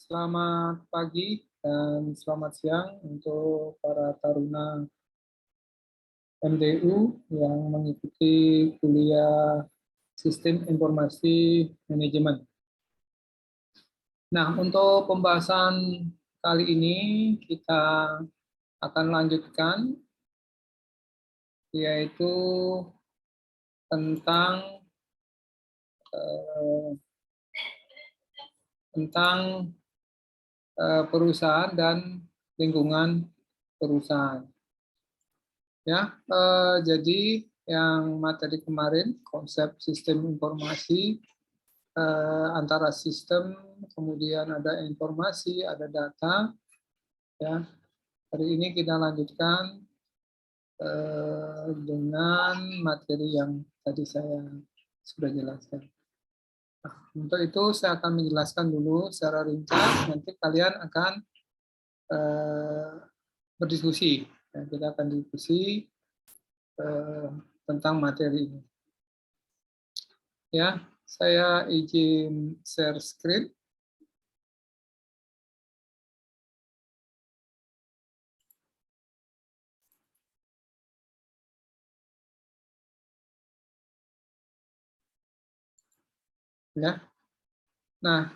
Selamat pagi dan selamat siang untuk para taruna MDU yang mengikuti kuliah Sistem Informasi Manajemen. Nah, untuk pembahasan kali ini kita akan lanjutkan, yaitu tentang perusahaan dan lingkungan perusahaan. Ya, jadi yang materi kemarin konsep sistem informasi antara sistem, kemudian ada informasi, ada data. Ya, hari ini kita lanjutkan dengan materi yang tadi saya sudah jelaskan. Nah, untuk itu saya akan menjelaskan dulu secara ringkas. Nanti kalian akan berdiskusi. Ya, kita akan diskusi tentang materi ini. Ya, saya izin share screen. Ya. Nah,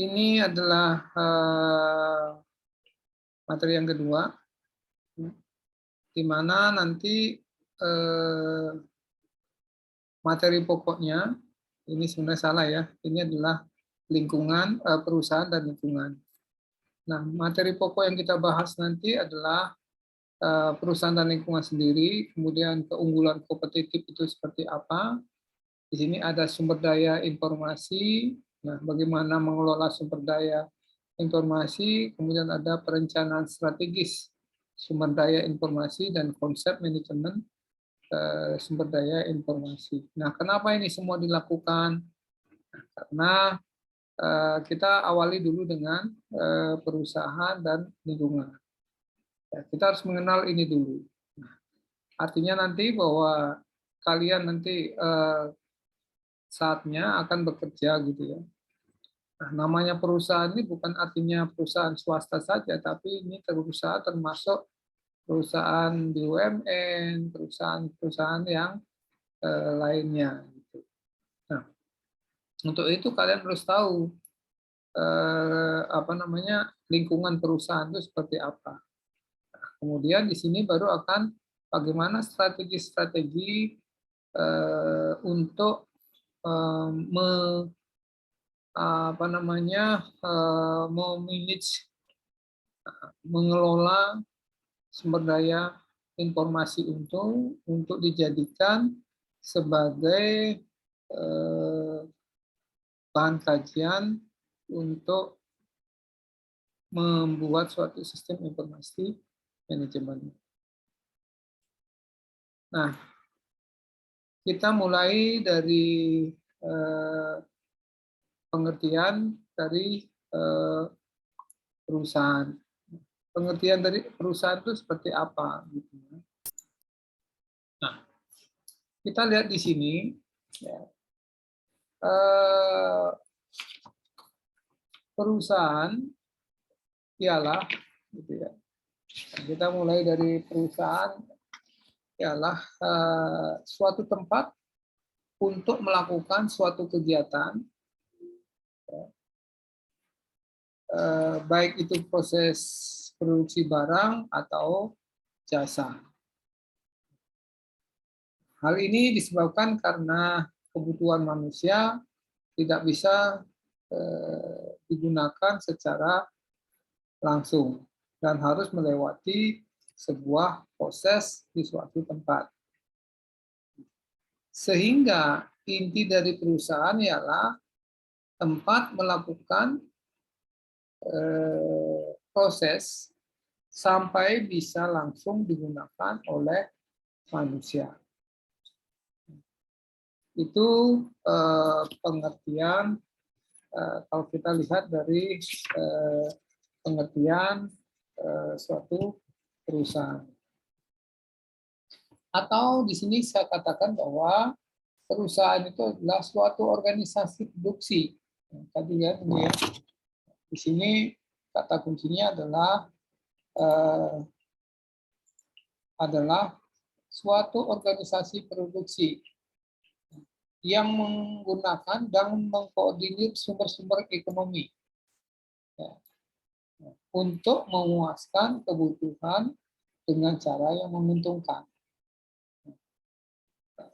ini adalah materi yang kedua, di mana nanti materi pokoknya, ini sebenarnya salah ya, ini adalah lingkungan, perusahaan dan lingkungan. Nah, materi pokok yang kita bahas nanti adalah perusahaan dan lingkungan sendiri, kemudian keunggulan kompetitif itu seperti apa. Di sini ada sumber daya informasi, nah bagaimana mengelola sumber daya informasi, kemudian ada perencanaan strategis sumber daya informasi dan konsep manajemen sumber daya informasi. Nah, kenapa ini semua dilakukan? Karena kita awali dulu dengan perusahaan dan lingkungan. Ya, kita harus mengenal ini dulu. Nah, artinya nanti bahwa kalian nanti saatnya akan bekerja gitu ya. Nah, namanya perusahaan ini bukan artinya perusahaan swasta saja, tapi ini perusahaan termasuk perusahaan BUMN, perusahaan-perusahaan yang lainnya. Gitu. Nah, untuk itu kalian harus tahu lingkungan perusahaan itu seperti apa. Nah, kemudian di sini baru akan bagaimana strategi-strategi untuk memanage, mengelola sumber daya informasi untuk dijadikan sebagai bahan kajian untuk membuat suatu sistem informasi manajemen. Nah, kita mulai dari pengertian dari perusahaan. Pengertian dari perusahaan itu seperti apa? Gitu. Nah, kita lihat di sini. Ya, perusahaan ialah, gitu ya. Kita mulai dari perusahaan ialah suatu tempat untuk melakukan suatu kegiatan, baik itu proses produksi barang atau jasa. Hal ini disebabkan karena kebutuhan manusia tidak bisa digunakan secara langsung dan harus melewati sebuah proses di suatu tempat. Sehingga inti dari perusahaan ialah tempat melakukan proses sampai bisa langsung digunakan oleh manusia. Itu pengertian kalau kita lihat dari pengertian suatu perusahaan. Atau di sini saya katakan bahwa perusahaan itu adalah suatu organisasi produksi. Tadi ya, ini ya, Di sini kata kuncinya adalah suatu organisasi produksi yang menggunakan dan mengkoordinir sumber-sumber ekonomi ya, untuk memuaskan kebutuhan dengan cara yang menguntungkan.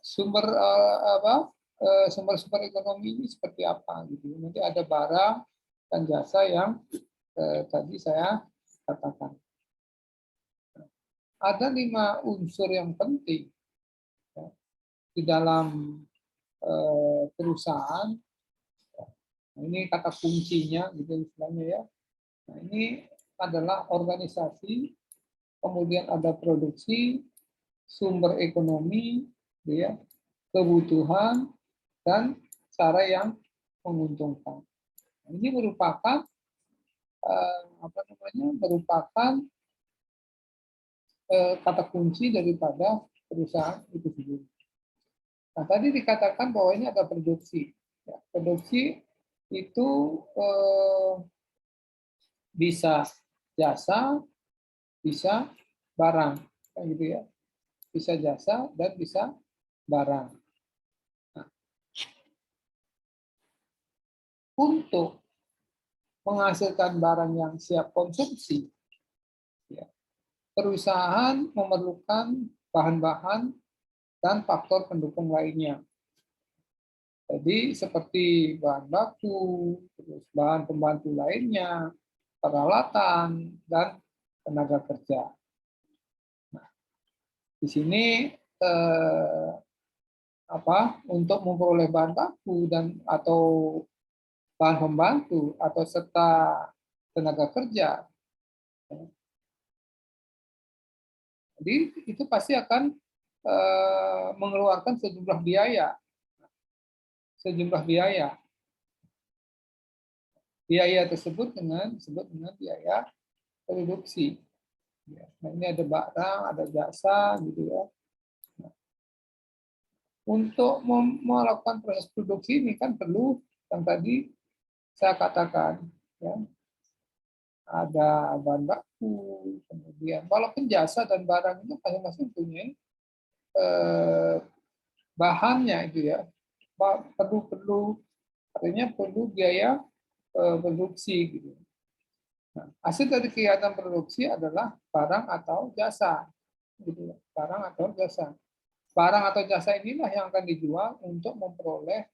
Sumber-sumber ekonomi ini seperti apa gitu. Nanti ada barang dan jasa yang tadi saya katakan. Ada 5 unsur yang penting ya, di dalam perusahaan. Nah, ini kata kuncinya gitu istilahnya ya. Nah, ini adalah organisasi, kemudian ada produksi, sumber ekonomi, ya, kebutuhan, dan cara yang menguntungkan. Nah, ini merupakan kata kunci daripada perusahaan itu sendiri. Nah, tadi dikatakan bahwa ini ada produksi. Ya, produksi itu bisa jasa, bisa barang, kayak gitu ya. Bisa jasa dan bisa barang. Nah, untuk menghasilkan barang yang siap konsumsi, ya, perusahaan memerlukan bahan-bahan dan faktor pendukung lainnya. Jadi seperti bahan baku, terus bahan pembantu lainnya, peralatan, dan tenaga kerja. Nah, di sini untuk memperoleh bahan baku atau bahan pembantu atau serta tenaga kerja, jadi itu pasti akan mengeluarkan sejumlah biaya. Biaya tersebut disebut dengan biaya produksi. Nah, ini ada barang, ada jasa, gitu ya. Nah, untuk melakukan proses produksi ini kan perlu yang tadi saya katakan, ya, ada bahan baku, kemudian walaupun jasa dan barang itu masing-masing punya bahannya itu ya, artinya perlu biaya produksi gitu. Nah, hasil dari kegiatan produksi adalah barang atau jasa, gitu ya, barang atau jasa. Barang atau jasa inilah yang akan dijual untuk memperoleh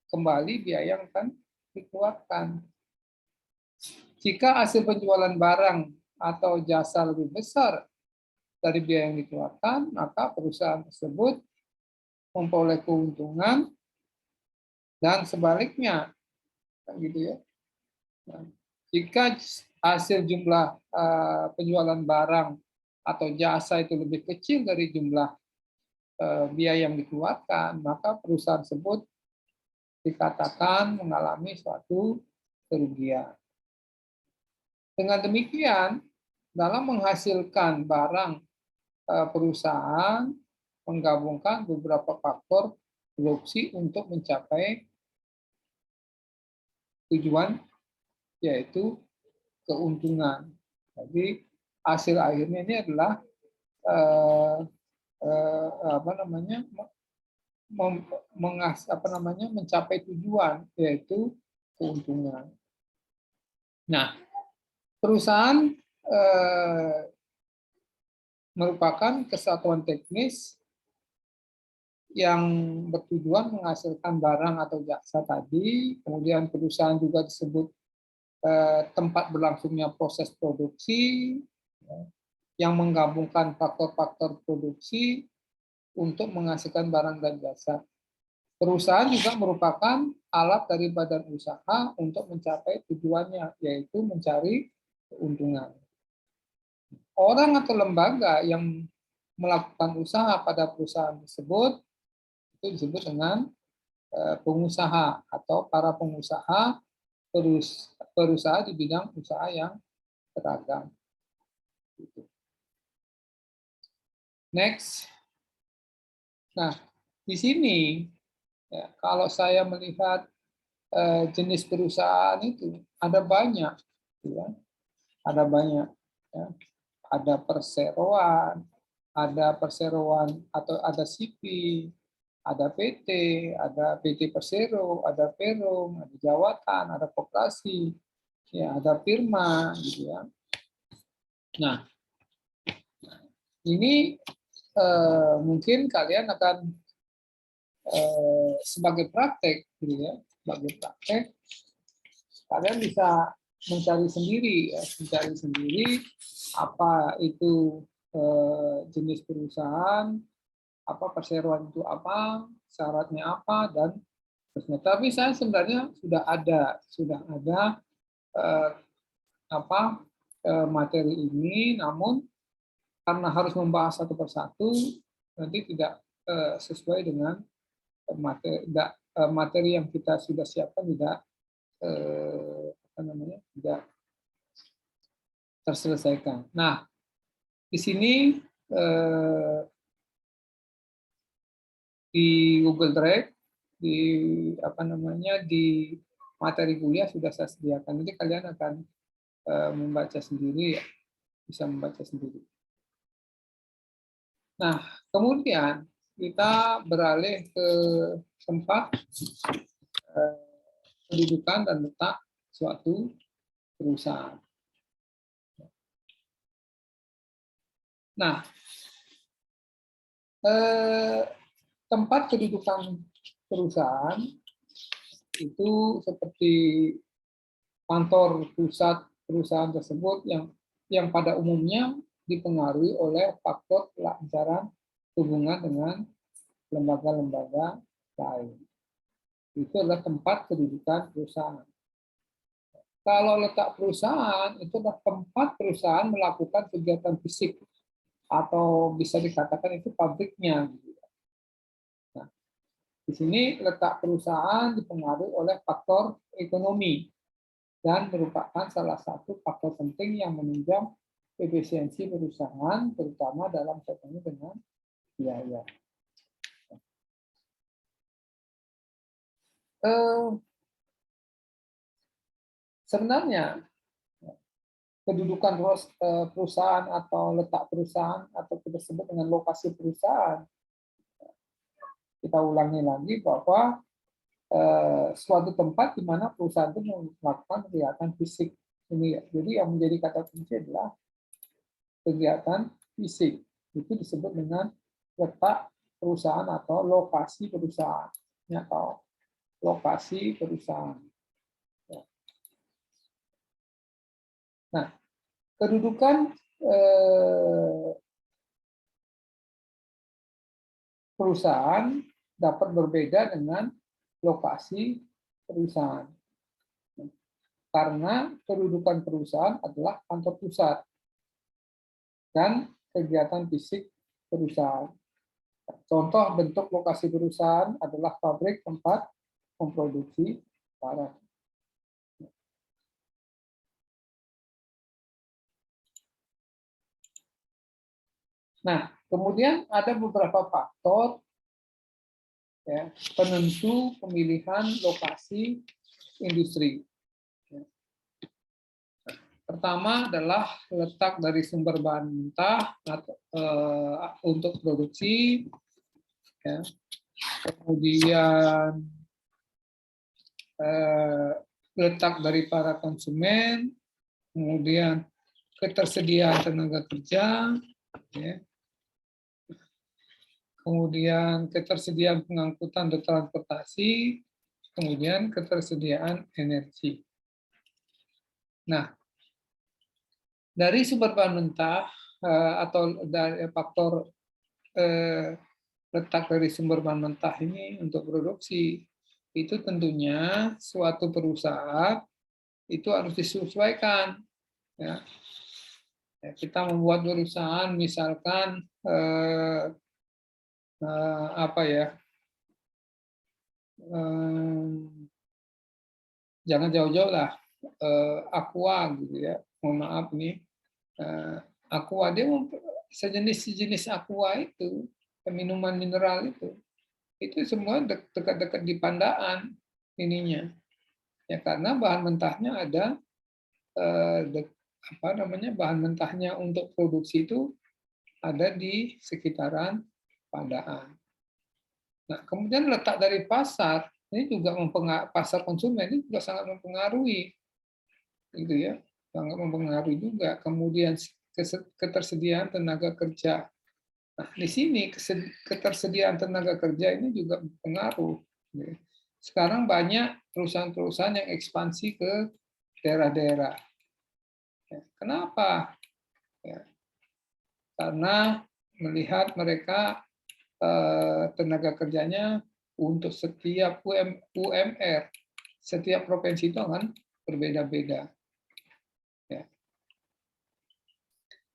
kembali biaya yang akan dikeluarkan. Jika hasil penjualan barang atau jasa lebih besar dari biaya yang dikeluarkan, maka perusahaan tersebut memperoleh keuntungan dan sebaliknya, gitu ya. Nah, jika hasil jumlah penjualan barang atau jasa itu lebih kecil dari jumlah biaya yang dikeluarkan, maka perusahaan tersebut dikatakan mengalami suatu kerugian. Dengan demikian, dalam menghasilkan barang, perusahaan menggabungkan beberapa faktor produksi untuk mencapai tujuan, yaitu keuntungan. Jadi hasil akhirnya ini adalah mencapai tujuan, yaitu keuntungan. Nah, perusahaan merupakan kesatuan teknis yang bertujuan menghasilkan barang atau jasa tadi. Kemudian perusahaan juga disebut tempat berlangsungnya proses produksi, yang menggabungkan faktor-faktor produksi untuk menghasilkan barang dan jasa. Perusahaan juga merupakan alat dari badan usaha untuk mencapai tujuannya, yaitu mencari keuntungan. Orang atau lembaga yang melakukan usaha pada perusahaan tersebut itu disebut dengan pengusaha atau para pengusaha perusahaan di bidang usaha yang beragam. Next. Nah, di sini ya, kalau saya melihat jenis perusahaan itu, ada banyak, ya. Ada banyak. Ya. Ada perseroan atau ada CP, ada PT Persero, ada Perum, ada Jawatan, ada koperasi, ya, ada firma, gitu ya. Nah, ini mungkin kalian akan sebagai praktek, gitu ya, sebagai praktek, kalian bisa mencari sendiri, ya, mencari sendiri apa itu jenis perusahaan, apa perseroan itu apa, syaratnya apa, dan terusnya. Tapi saya sebenarnya sudah ada materi ini, namun karena harus membahas satu persatu, nanti tidak sesuai dengan materi yang kita sudah siapkan, tidak terselesaikan. Nah, di sini di Google Drive, di materi kuliah sudah saya sediakan. Nanti kalian akan membaca sendiri, ya, bisa membaca sendiri. Nah, kemudian kita beralih ke tempat kedudukan dan letak suatu perusahaan. Nah, tempat kedudukan perusahaan itu seperti kantor pusat perusahaan tersebut yang pada umumnya dipengaruhi oleh faktor kelancaran hubungan dengan lembaga-lembaga lain. Itu adalah tempat kedudukan perusahaan. Kalau letak perusahaan, itu adalah tempat perusahaan melakukan kegiatan fisik, atau bisa dikatakan itu pabriknya. Nah, di sini letak perusahaan dipengaruhi oleh faktor ekonomi, dan merupakan salah satu faktor penting yang menunjang efisiensi perusahaan, terutama dalam kaitannya dengan biaya. Sebenarnya kedudukan perusahaan atau letak perusahaan atau kita sebut dengan lokasi perusahaan, kita ulangi lagi bahwa suatu tempat di mana perusahaan itu melakukan kegiatan fisik. Ini, jadi yang menjadi kata kunci adalah kegiatan fisik. Itu disebut dengan letak perusahaan atau lokasi perusahaan, atau lokasi perusahaan. Nah, kedudukan perusahaan dapat berbeda dengan lokasi perusahaan. Karena kedudukan perusahaan adalah kantor pusat dan kegiatan fisik perusahaan. Contoh bentuk lokasi perusahaan adalah pabrik tempat memproduksi barang. Nah, kemudian ada beberapa faktor, ya, penentu pemilihan lokasi industri. Pertama adalah letak dari sumber bahan mentah untuk produksi, ya. Kemudian letak dari para konsumen, kemudian ketersediaan tenaga kerja, ya. Kemudian ketersediaan pengangkutan dan transportasi, kemudian ketersediaan energi. Nah, dari sumber bahan mentah atau dari faktor letak dari sumber bahan mentah ini untuk produksi, itu tentunya suatu perusahaan itu harus disesuaikan. Ya. Kita membuat perusahaan, misalkan jangan jauh-jauh lah, Aqua gitu ya. Mohon maaf nih, Aqua dia sejenis Aqua itu, minuman mineral itu semua dekat-dekat di Pandaan ininya. Ya karena bahan mentahnya ada bahan mentahnya untuk produksi itu ada di sekitaran padaan. Nah, kemudian letak dari pasar ini juga pasar konsumen ini juga sangat mempengaruhi, gitu ya, sangat mempengaruhi juga. Kemudian ketersediaan tenaga kerja. Nah, di sini ketersediaan tenaga kerja ini juga berpengaruh. Sekarang banyak perusahaan-perusahaan yang ekspansi ke daerah-daerah. Kenapa? Ya, karena melihat mereka tenaga kerjanya untuk setiap UMR, setiap provinsi itu akan berbeda-beda. Ya.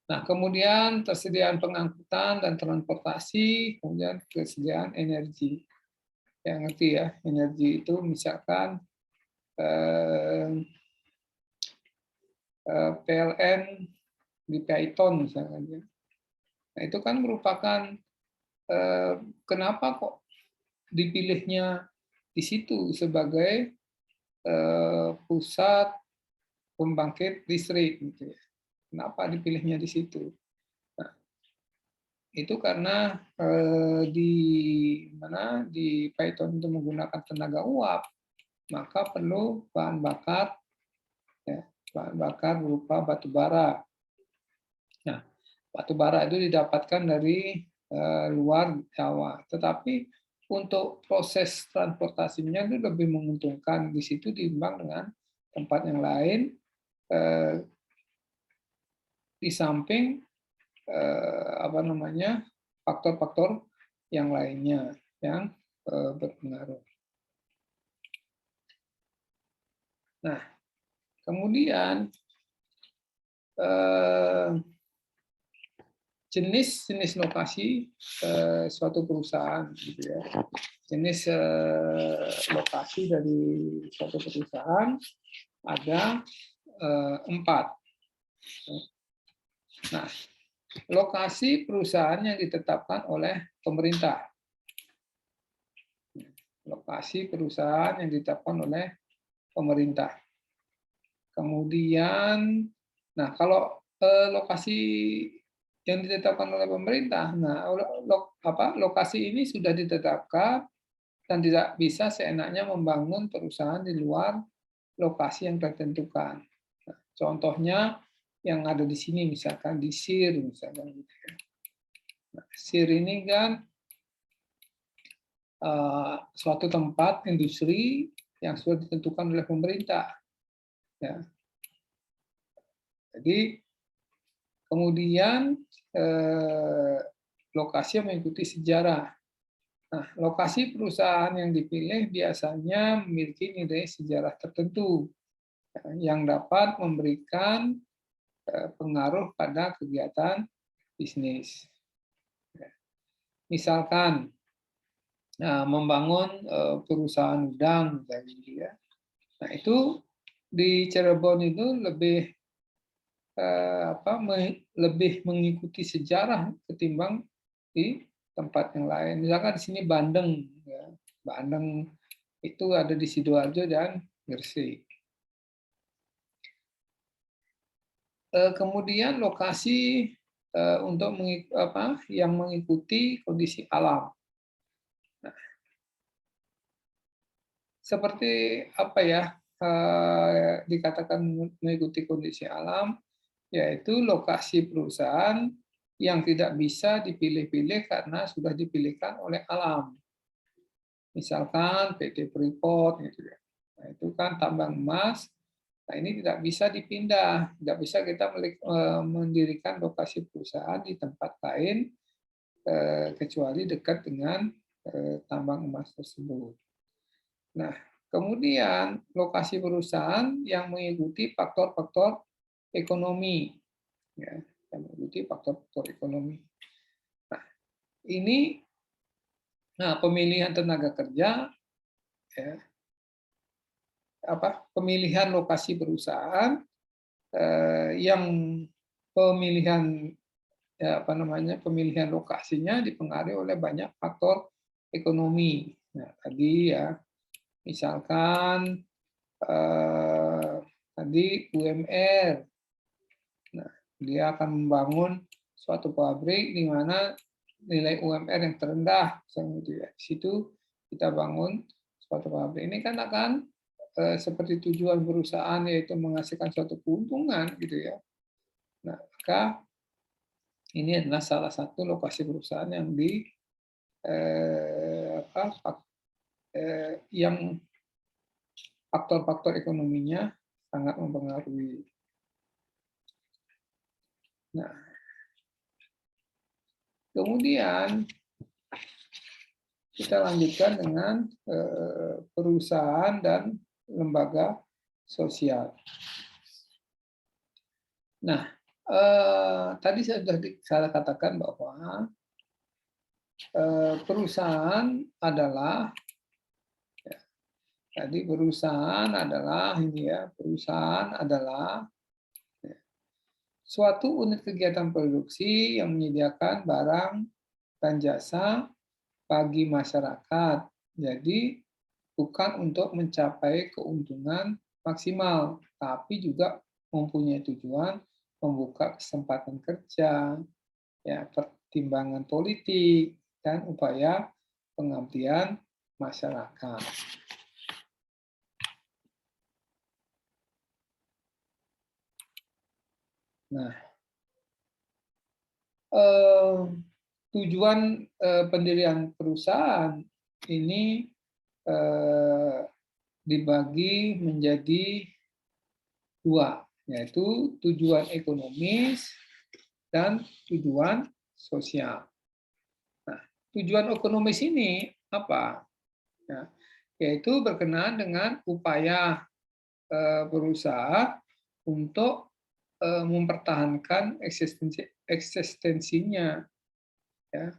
Nah, kemudian tersediaan pengangkutan dan transportasi, kemudian kesediaan energi. Yang ngerti ya, energi itu misalkan PLN di Python misalnya. Nah, itu kan merupakan kenapa kok dipilihnya di situ sebagai pusat pembangkit listrik gitu ya. Kenapa dipilihnya di situ? Nah, itu karena di Python itu menggunakan tenaga uap, maka perlu bahan bakar, ya, bahan bakar berupa batu bara. Nah, batu bara itu didapatkan dari luar Jawa, tetapi untuk proses transportasinya itu lebih menguntungkan di situ ditimbang dengan tempat yang lain, di samping faktor-faktor yang lainnya yang berpengaruh. Nah, kemudian jenis lokasi suatu perusahaan, gitu ya. Jenis lokasi dari suatu perusahaan ada 4. Nah, lokasi perusahaan yang ditetapkan oleh pemerintah. Lokasi perusahaan yang ditetapkan oleh pemerintah. Kemudian, nah kalau lokasi yang ditetapkan oleh pemerintah, nah lokasi ini sudah ditetapkan dan tidak bisa seenaknya membangun perusahaan di luar lokasi yang tertentukan. Nah, contohnya yang ada di sini, misalkan di SIR, misalkan gitu ya. Nah, SIR ini kan suatu tempat industri yang sudah ditentukan oleh pemerintah. Ya. Jadi kemudian lokasi yang mengikuti sejarah. Nah, lokasi perusahaan yang dipilih biasanya memiliki nilai sejarah tertentu yang dapat memberikan pengaruh pada kegiatan bisnis. Misalkan membangun perusahaan udang, ya. Nah itu di Cirebon itu lebih mengikuti sejarah ketimbang di tempat yang lain. Misalkan di sini Bandeng, ya. Bandeng itu ada di Sidoarjo dan Gresik. Kemudian lokasi untuk yang mengikuti kondisi alam. Nah, seperti apa ya dikatakan mengikuti kondisi alam, yaitu lokasi perusahaan yang tidak bisa dipilih-pilih karena sudah dipilihkan oleh alam. Misalkan PT Freeport, gitu ya. Nah, itu kan tambang emas. Nah, ini tidak bisa dipindah, tidak bisa kita mendirikan lokasi perusahaan di tempat lain kecuali dekat dengan tambang emas tersebut. Nah, kemudian lokasi perusahaan yang mengikuti faktor-faktor ekonomi, ya, yang mengikuti faktor-faktor ekonomi. Nah, ini, pemilihan tenaga kerja, ya, pemilihan lokasi perusahaan yang pemilihan pemilihan lokasinya dipengaruhi oleh banyak faktor ekonomi. Nah, tadi ya, misalkan tadi UMR. Nah, dia akan membangun suatu pabrik di mana nilai UMR yang terendah, misalnya gitu ya. Di situ kita bangun suatu pabrik. Ini kan akan seperti tujuan perusahaan, yaitu menghasilkan suatu keuntungan gitu ya. Nah, maka ini adalah salah satu lokasi perusahaan yang yang faktor-faktor ekonominya sangat mempengaruhi. Nah, kemudian kita lanjutkan dengan perusahaan dan lembaga sosial. Nah, tadi saya katakan bahwa perusahaan adalah suatu unit kegiatan produksi yang menyediakan barang dan jasa bagi masyarakat. Jadi bukan untuk mencapai keuntungan maksimal, tapi juga mempunyai tujuan membuka kesempatan kerja, ya, pertimbangan politik, dan upaya pengabdian masyarakat. Nah, tujuan pendirian perusahaan ini dibagi menjadi dua, yaitu tujuan ekonomis dan tujuan sosial. Nah, tujuan ekonomis ini apa? Ya, yaitu berkenaan dengan upaya perusahaan untuk mempertahankan eksistensinya. Ya.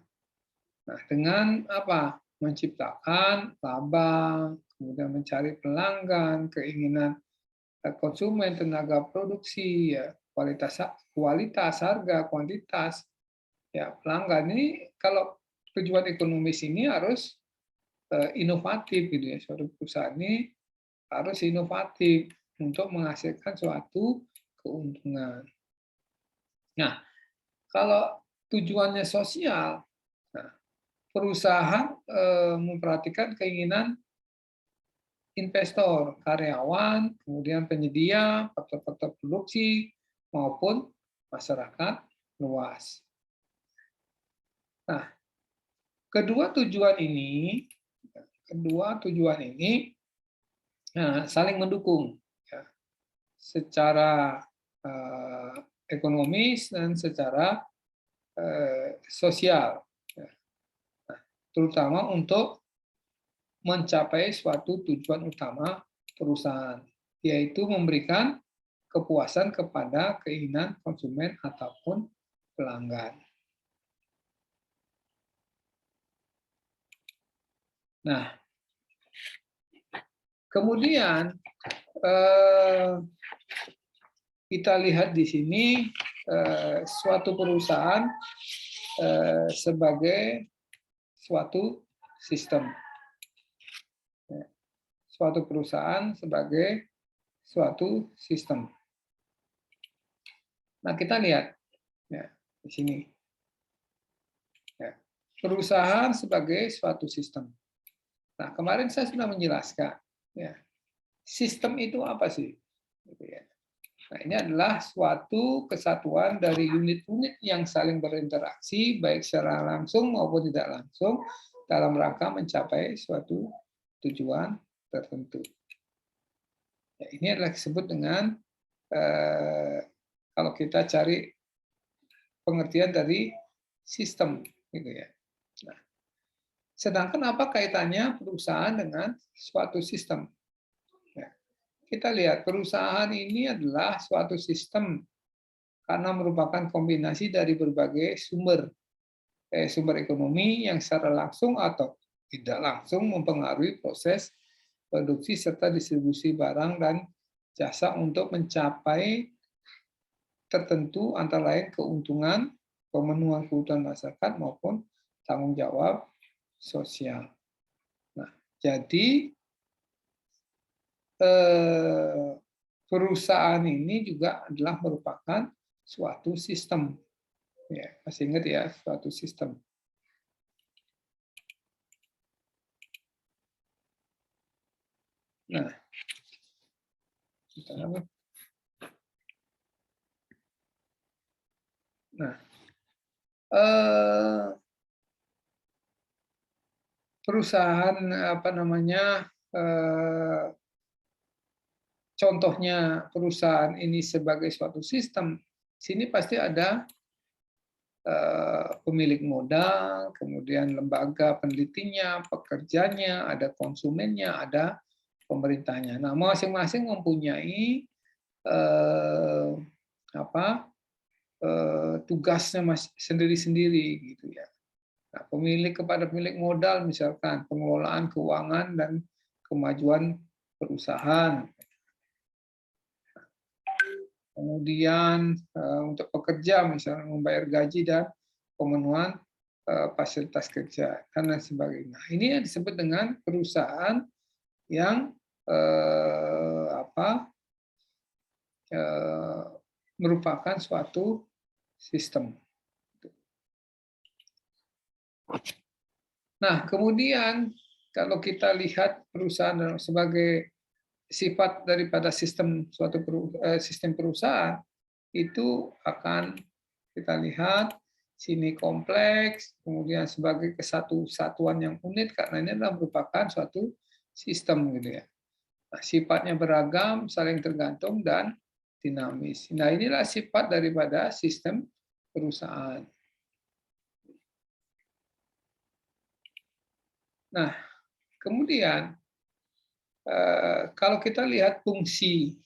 Nah, dengan apa? Menciptakan laba, kemudian mencari pelanggan, keinginan konsumen, tenaga produksi, ya, kualitas harga, kuantitas, ya, pelanggan. Ini kalau tujuan ekonomis ini harus inovatif gitu ya. Suatu perusahaan ini harus inovatif untuk menghasilkan suatu keuntungan. Nah, kalau tujuannya sosial, nah, perusahaan memperhatikan keinginan investor, karyawan, kemudian penyedia, faktor-faktor produksi, maupun masyarakat luas. Nah, kedua tujuan ini saling mendukung, ya, secara ekonomis dan secara sosial, ya. Nah, terutama untuk mencapai suatu tujuan utama perusahaan, yaitu memberikan kepuasan kepada keinginan konsumen ataupun pelanggan. Nah, kemudian kita lihat di sini suatu perusahaan sebagai suatu sistem. Suatu perusahaan sebagai suatu sistem. Nah, kita lihat ya, di sini. Ya, perusahaan sebagai suatu sistem. Nah, kemarin saya sudah menjelaskan. Ya, sistem itu apa sih? Nah, ini adalah suatu kesatuan dari unit-unit yang saling berinteraksi, baik secara langsung maupun tidak langsung, dalam rangka mencapai suatu tujuan tertentu. Ya, ini adalah disebut dengan kalau kita cari pengertian dari sistem, gitu ya. Nah, sedangkan apa kaitannya perusahaan dengan suatu sistem? Ya, kita lihat perusahaan ini adalah suatu sistem karena merupakan kombinasi dari berbagai sumber ekonomi yang secara langsung atau tidak langsung mempengaruhi proses produksi serta distribusi barang dan jasa untuk mencapai tertentu, antara lain keuntungan, pemenuhan kebutuhan masyarakat maupun tanggung jawab sosial. Nah, jadi perusahaan ini juga adalah merupakan suatu sistem. Ya, masih ingat ya, suatu sistem. Nah, perusahaan apa namanya, contohnya perusahaan ini sebagai suatu sistem, sini pasti ada pemilik modal, kemudian lembaga penelitinya, pekerjanya, ada konsumennya, ada pemerintahnya. Nah, masing-masing mempunyai tugasnya sendiri-sendiri gitu ya. Nah, kepada pemilik modal misalkan pengelolaan keuangan dan kemajuan perusahaan. Kemudian untuk pekerja misalnya membayar gaji dan pemenuhan fasilitas kerja dan lain sebagainya. Ini yang disebut dengan perusahaan yang merupakan suatu sistem. Nah, kemudian kalau kita lihat perusahaan sebagai sifat daripada sistem sistem perusahaan, itu akan kita lihat sini kompleks, kemudian sebagai kesatuan yang unik karena ini adalah merupakan suatu sistem gitu ya. Nah, sifatnya beragam, saling tergantung dan dinamis. Nah, inilah sifat daripada sistem perusahaan. Nah, kemudian kalau kita lihat fungsi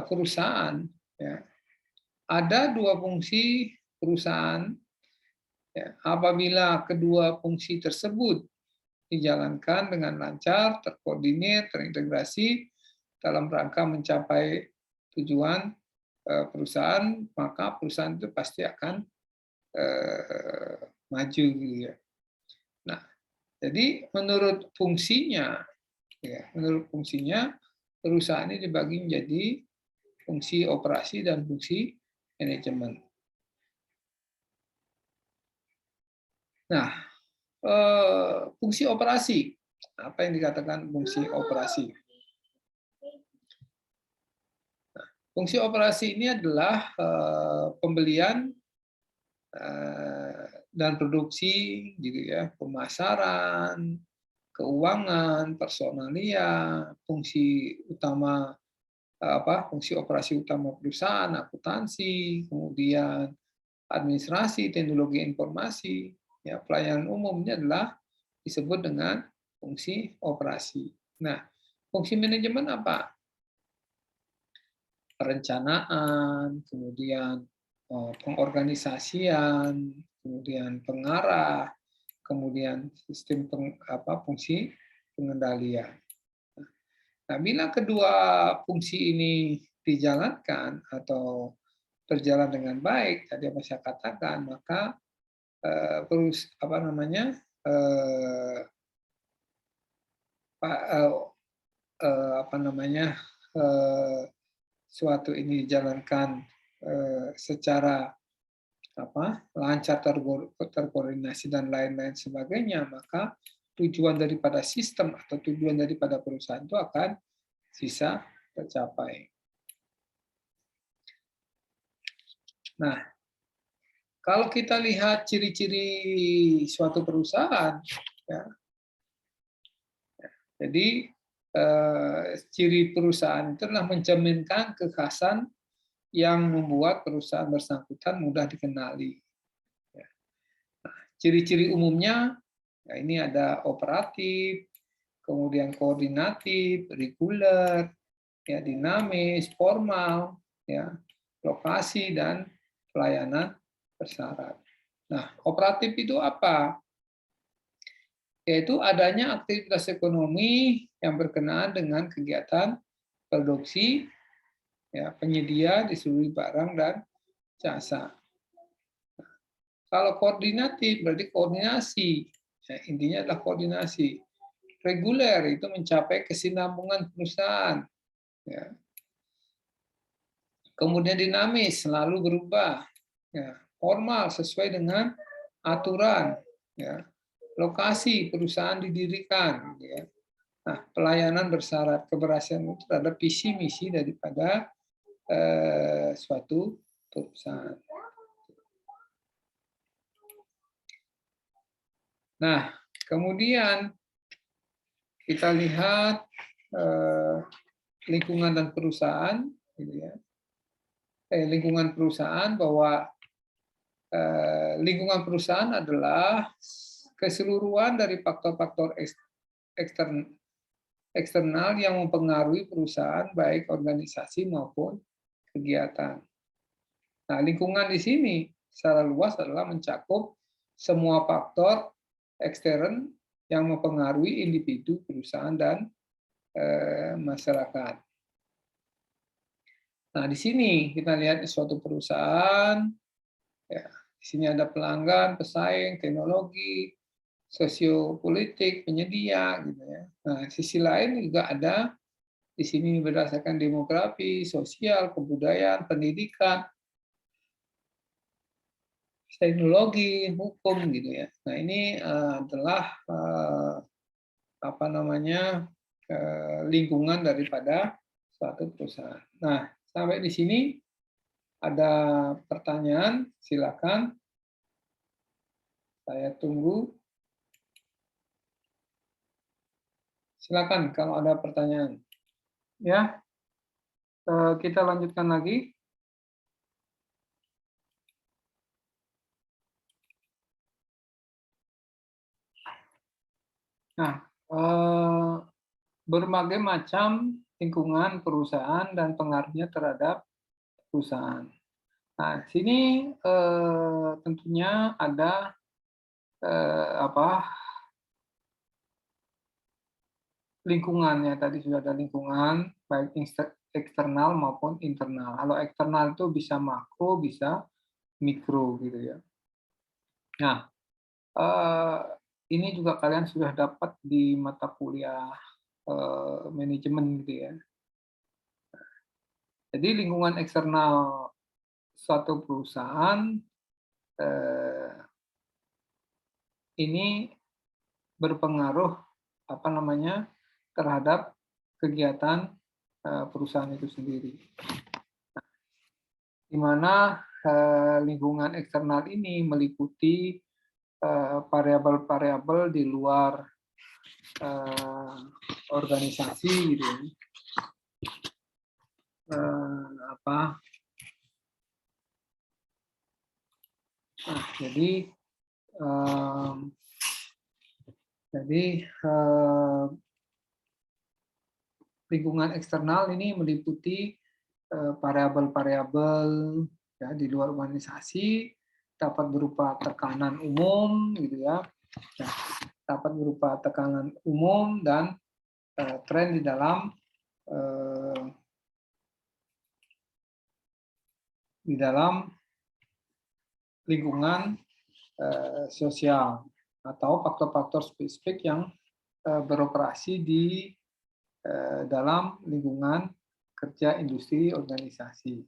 perusahaan, ya, ada dua fungsi perusahaan. Ya, apabila kedua fungsi tersebut dijalankan dengan lancar, terkoordinir, terintegrasi dalam rangka mencapai tujuan perusahaan, maka perusahaan itu pasti akan maju gitu ya. Nah, jadi menurut fungsinya, perusahaan ini dibagi menjadi fungsi operasi dan fungsi manajemen. Nah, fungsi operasi, apa yang dikatakan fungsi operasi? Nah, fungsi operasi ini adalah pembelian dan produksi, gitu ya, pemasaran, keuangan, personalia, fungsi utama fungsi operasi utama perusahaan, akuntansi, kemudian administrasi, teknologi informasi, ya pelayanan umumnya adalah disebut dengan fungsi operasi. Nah, fungsi manajemen apa? Perencanaan, kemudian pengorganisasian, kemudian pengarah, kemudian sistem fungsi pengendalian. Nah, bila kedua fungsi ini dijalankan atau berjalan dengan baik, tadi apa saya katakan, maka suatu ini dijalankan secara lancar, terkoordinasi dan lain-lain sebagainya, maka tujuan daripada sistem atau tujuan daripada perusahaan itu akan bisa tercapai. Nah, kalau kita lihat ciri-ciri suatu perusahaan, ya, jadi ciri perusahaan itu adalah mencerminkan kekhasan yang membuat perusahaan bersangkutan mudah dikenali. Nah, ciri-ciri umumnya, ya ini ada operatif, kemudian koordinatif, reguler, ya dinamis, formal, ya lokasi dan pelayanan bersyarat. Nah, operatif itu apa? Yaitu adanya aktivitas ekonomi yang berkenaan dengan kegiatan produksi, ya, penyedia, distribusi barang dan jasa. Kalau koordinatif berarti koordinasi, ya, intinya adalah koordinasi reguler itu mencapai kesinambungan perusahaan. Ya. Kemudian dinamis, selalu berubah. Ya. Formal, sesuai dengan aturan. Ya. Lokasi perusahaan didirikan. Ya. Nah, pelayanan bersyarat keberhasilan itu terhadap visi misi daripada suatu perusahaan. Nah, kemudian kita lihat lingkungan dan perusahaan, gitu ya. Lingkungan perusahaan bahwa lingkungan perusahaan adalah keseluruhan dari faktor-faktor eksternal yang mempengaruhi perusahaan, baik organisasi maupun kegiatan. Nah, lingkungan di sini secara luas adalah mencakup semua faktor ekstern yang mempengaruhi individu, perusahaan, dan masyarakat. Nah, di sini kita lihat suatu perusahaan, ya, di sini ada pelanggan, pesaing, teknologi, sosiopolitik, penyedia, gitu ya. Nah, sisi lain juga ada di sini berdasarkan demografi, sosial, kebudayaan, pendidikan, teknologi, hukum, gitu ya. Nah, ini adalah apa namanya lingkungan daripada suatu perusahaan. Nah, sampai di sini ada pertanyaan, silakan. Saya tunggu. Silakan kalau ada pertanyaan. Ya, kita lanjutkan lagi. Nah, berbagai macam lingkungan perusahaan dan pengaruhnya terhadap perusahaan. Nah, sini tentunya ada lingkungannya. Tadi sudah ada lingkungan baik eksternal maupun internal. Kalau eksternal itu bisa makro, bisa mikro, gitu ya. Nah, ini juga kalian sudah dapat di mata kuliah manajemen, gitu ya. Jadi lingkungan eksternal suatu perusahaan ini berpengaruh terhadap kegiatan perusahaan itu sendiri. Di mana lingkungan eksternal ini meliputi variabel-variabel di luar organisasi, gitu ya. Nah, jadi lingkungan eksternal ini meliputi variabel-variabel ya di luar organisasi, dapat berupa tekanan umum, gitu ya. Nah, dapat berupa tekanan umum dan tren di dalam lingkungan sosial atau faktor-faktor spesifik yang beroperasi di dalam lingkungan kerja, industri, organisasi.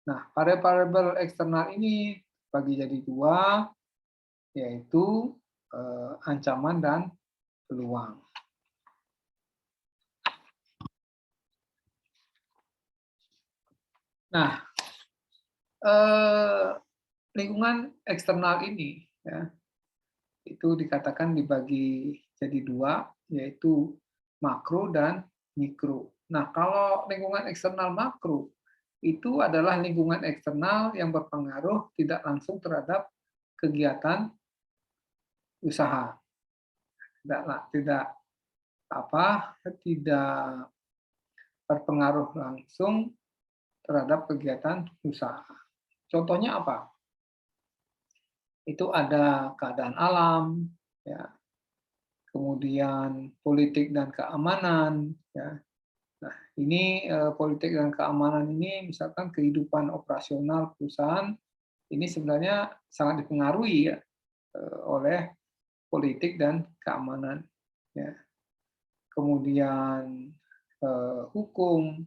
Nah, variabel eksternal ini bagi jadi dua, yaitu ancaman dan peluang. Nah, lingkungan eksternal ini ya, itu dikatakan dibagi jadi dua, yaitu makro dan mikro. Nah, kalau lingkungan eksternal makro, itu adalah lingkungan eksternal yang berpengaruh tidak langsung terhadap kegiatan usaha. Tidak berpengaruh langsung terhadap kegiatan usaha. Contohnya apa? Itu ada keadaan alam, ya, kemudian politik dan keamanan, ya. Nah, ini politik dan keamanan ini misalkan kehidupan operasional perusahaan ini sebenarnya sangat dipengaruhi ya oleh politik dan keamanan. Ya. kemudian hukum,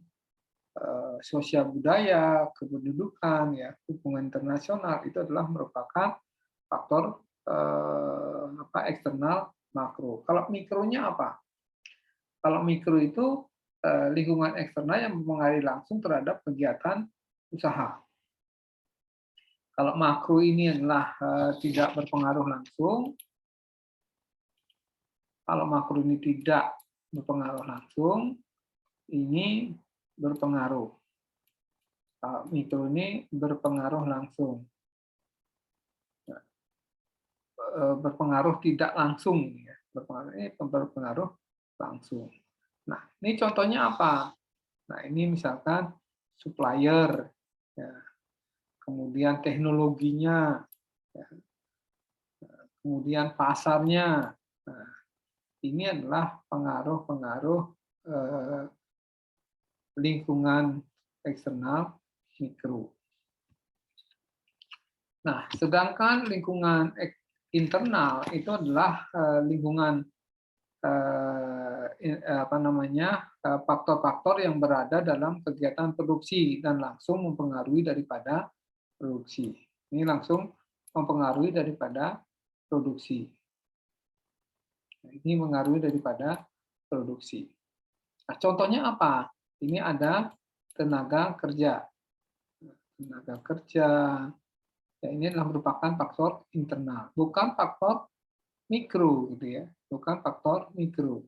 sosial budaya, kependudukan, ya, hubungan internasional itu adalah merupakan faktor eksternal makro. Kalau mikronya apa? Kalau mikro itu lingkungan eksternal yang mempengaruhi langsung terhadap kegiatan usaha. Kalau makro ini adalah tidak berpengaruh langsung, kalau makro ini tidak berpengaruh langsung, ini berpengaruh. Kalau mikro ini berpengaruh langsung. Berpengaruh tidak langsung, ya. Berpengaruh langsung. Nah, ini contohnya apa? Nah, ini misalkan supplier, ya. Kemudian teknologinya, ya. Kemudian pasarnya. Nah, ini adalah pengaruh-pengaruh lingkungan eksternal mikro. Nah, sedangkan lingkungan internal itu adalah lingkungan faktor-faktor yang berada dalam kegiatan produksi dan langsung mempengaruhi daripada produksi. Ini langsung mempengaruhi daripada produksi. Ini mengaruhi daripada produksi. Nah, contohnya apa? Ini ada tenaga kerja. Tenaga kerja, ya, ini adalah merupakan faktor internal, bukan faktor mikro, gitu ya, bukan faktor mikro.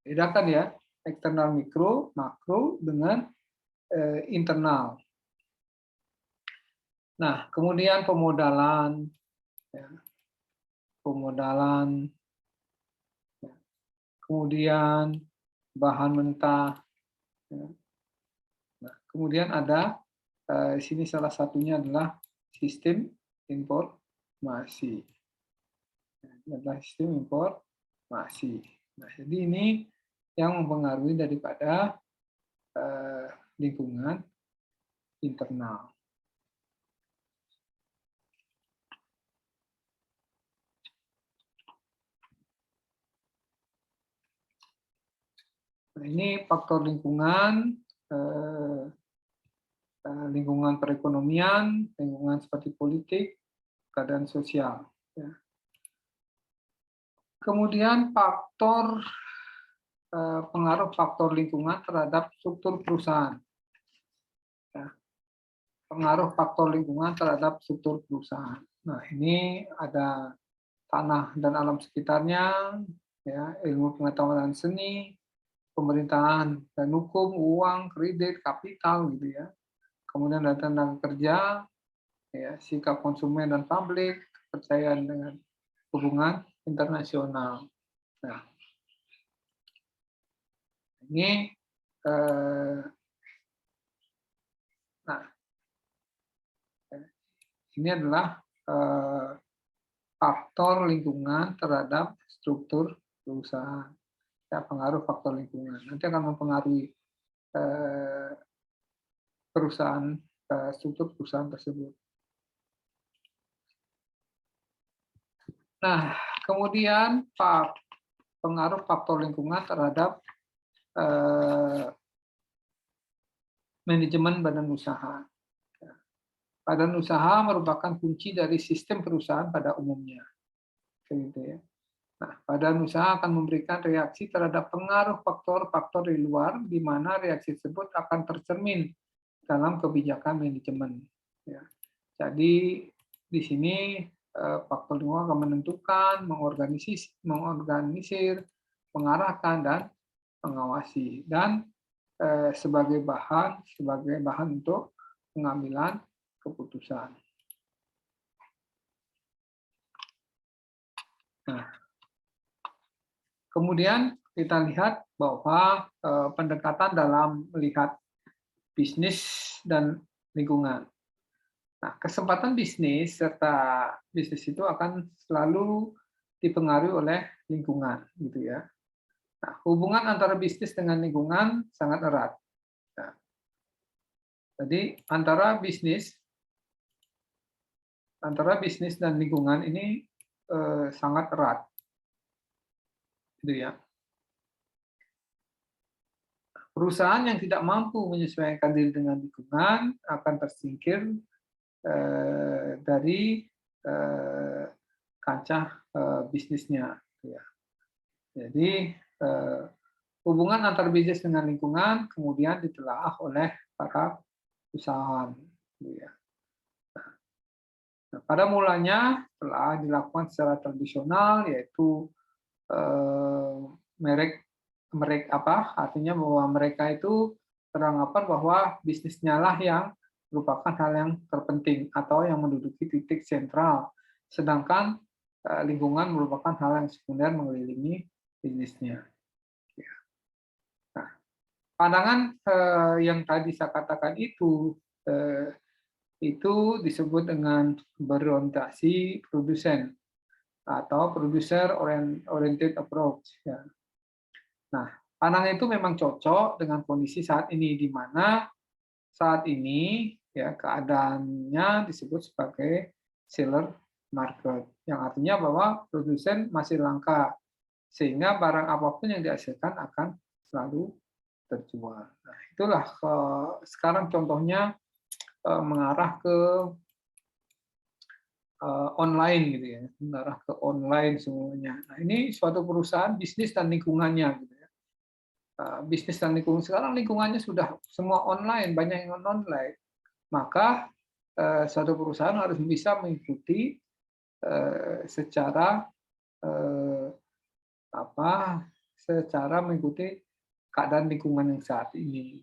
Bedakan ya, eksternal mikro, makro dengan internal. Nah, kemudian pemodalan, ya, pemodalan, ya, kemudian bahan mentah. Ya. Nah, kemudian ada sini salah satunya adalah sistem informasi. Ini adalah sistem informasi. Nah, jadi ini yang mempengaruhi daripada lingkungan internal. Nah, ini faktor lingkungan, lingkungan perekonomian, lingkungan seperti politik, keadaan sosial. Ya. Kemudian pengaruh faktor lingkungan terhadap struktur perusahaan. Ya. Pengaruh faktor lingkungan terhadap struktur perusahaan. Nah, ini ada tanah dan alam sekitarnya, ya, ilmu pengetahuan dan seni, pemerintahan dan hukum, uang, kredit, kapital, gitu ya. Kemudian ada tenaga kerja, ya, sikap konsumen dan publik, kepercayaan dengan hubungan internasional. Nah, ini ini adalah faktor lingkungan terhadap struktur perusahaan. Ya, pengaruh faktor lingkungan. Nanti akan mempengaruhi perusahaan, struktur perusahaan tersebut. Nah, kemudian pengaruh faktor lingkungan terhadap manajemen badan usaha. Badan usaha merupakan kunci dari sistem perusahaan pada umumnya. Gitu ya. Nah, badan usaha akan memberikan reaksi terhadap pengaruh faktor-faktor di luar, di mana reaksi tersebut akan tercermin dalam kebijakan manajemen. Ya. Jadi di sini faktor lingkungan akan menentukan, mengorganisir, mengarahkan, dan mengawasi, dan sebagai bahan untuk pengambilan keputusan. Nah, kemudian kita lihat bahwa pendekatan dalam melihat bisnis dan lingkungan. Nah, kesempatan bisnis serta bisnis itu akan selalu dipengaruhi oleh lingkungan, gitu ya. Nah, hubungan antara bisnis dengan lingkungan sangat erat. Nah, jadi antara bisnis dan lingkungan ini sangat erat, gitu ya. perusahaan yang tidak mampu menyesuaikan diri dengan lingkungan akan tersingkir dari kancah bisnisnya. Ya. Jadi hubungan antar bisnis dengan lingkungan kemudian ditelaah oleh para usahawan. Ya. Nah, pada mulanya telah dilakukan secara tradisional, yaitu mereka artinya bahwa mereka itu beranggapan bahwa bisnisnya lah yang merupakan hal yang terpenting atau yang menduduki titik sentral, sedangkan lingkungan merupakan hal yang sekunder mengelilingi bisnisnya. Nah, pandangan yang tadi saya katakan itu disebut dengan berorientasi produsen atau producer oriented approach. Ya. Nah, pandangan itu memang cocok dengan kondisi saat ini, di mana saat ini ya keadaannya disebut sebagai seller market, yang artinya bahwa produsen masih langka, sehingga barang apapun yang dihasilkan akan selalu terjual. Nah, itulah sekarang contohnya mengarah ke online gitu ya, mengarah ke online semuanya. Nah, ini suatu perusahaan bisnis dan lingkungannya gitu ya. Bisnis dan lingkungan sekarang lingkungannya sudah semua online, banyak yang online. Maka suatu perusahaan harus bisa mengikuti secara secara mengikuti keadaan lingkungan yang saat ini.